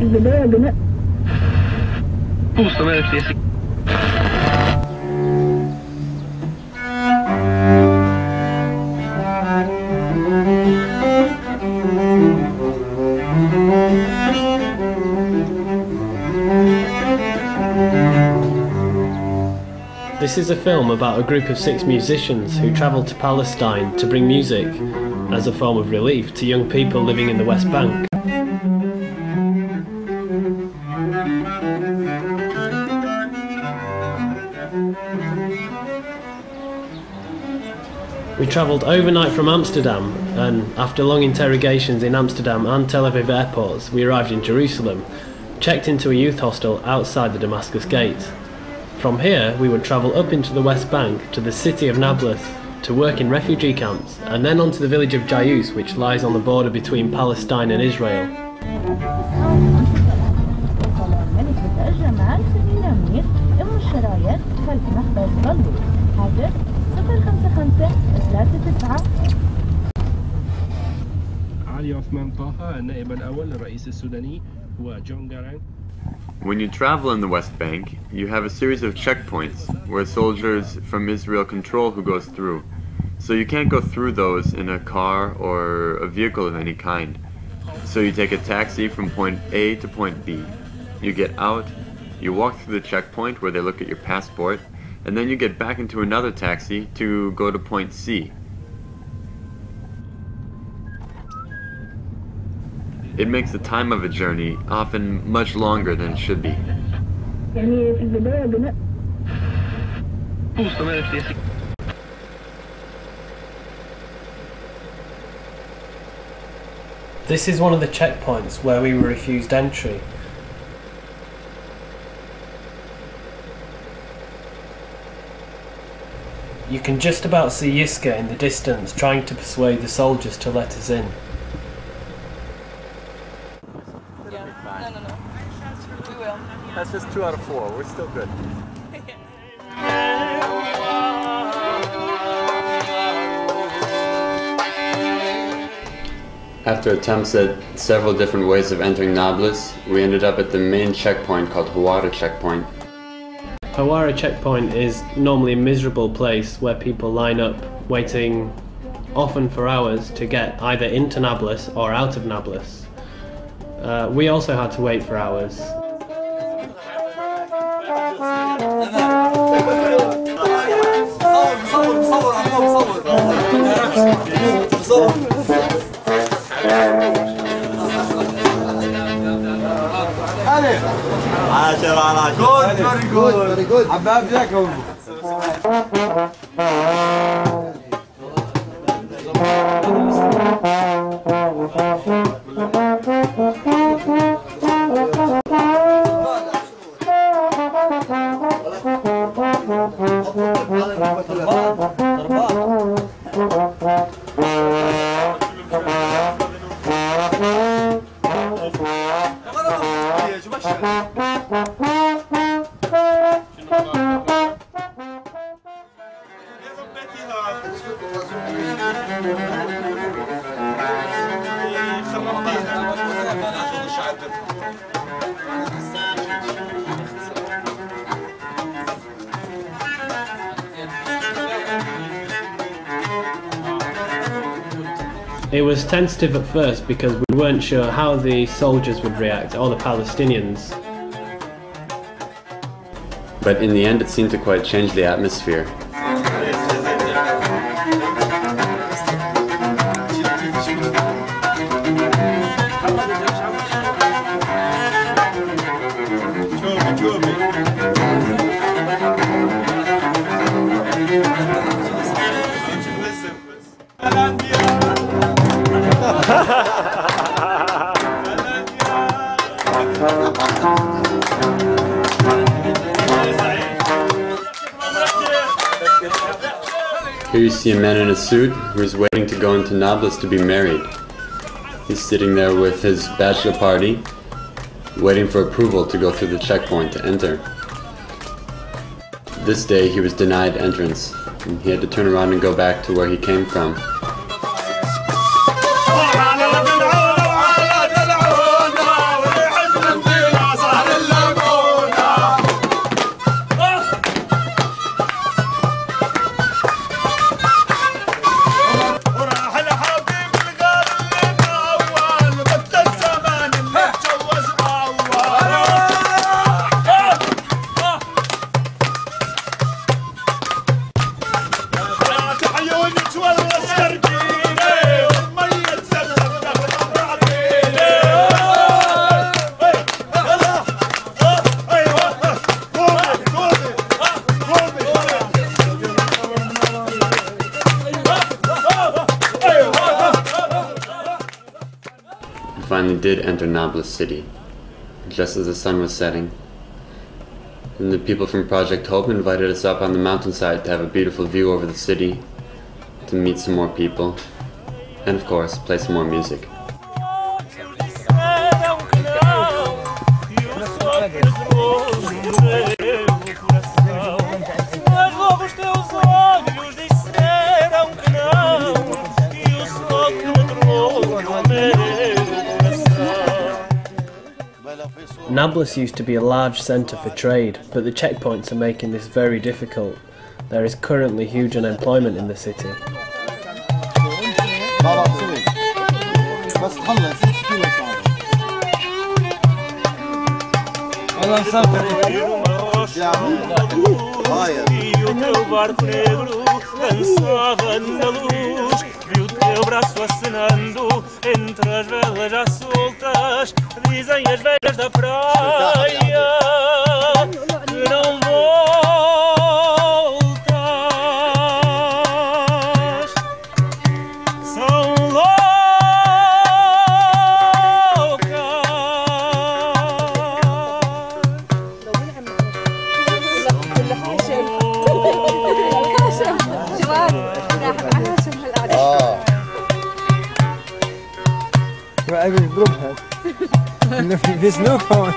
This is a film about a group of 6 musicians who travelled to Palestine to bring music as a form of relief to young people living in the West Bank. We travelled overnight from Amsterdam, and after long interrogations in Amsterdam and Tel Aviv airports, we arrived in Jerusalem, checked into a youth hostel outside the Damascus Gate. From here, we would travel up into the West Bank to the city of Nablus to work in refugee camps, and then on to the village of Jayus, which lies on the border between Palestine and Israel. When you travel in the West Bank, you have a series of checkpoints where soldiers from Israel control who goes through. So you can't go through those in a car or a vehicle of any kind. So you take a taxi from point A to point B. You get out, you walk through the checkpoint where they look at your passport, and then you get back into another taxi to go to point C. It makes the time of a journey often much longer than it should be. This is one of the checkpoints where we were refused entry. You can just about see Yiska in the distance trying to persuade the soldiers to let us in. That's just 2 out of 4. We're still good. After attempts at several different ways of entering Nablus, we ended up at the main checkpoint called Hawara checkpoint. Hawara checkpoint is normally a miserable place where people line up, waiting often for hours to get either into Nablus or out of Nablus. We also had to wait for hours. Good, very good, very good. حباب جاكم. It was tentative at first because we weren't sure how the soldiers would react, or the Palestinians. But in the end it seemed to quite change the atmosphere. Here you see a man in a suit who is waiting to go into Nablus to be married. He's sitting there with his bachelor party, waiting for approval to go through the checkpoint to enter. This day he was denied entrance, and he had to turn around and go back to where he came from. did enter Nablus city, just as the sun was setting. And the people from Project Hope invited us up on the mountainside to have a beautiful view over the city, to meet some more people, and of course, play some more music. Nablus used to be a large centre for trade, but the checkpoints are making this very difficult. There is currently huge unemployment in the city. Teu braço acenando entre as velas já soltas, dizem as velhas da praia que não voltas. São I will drop her. There's no phone.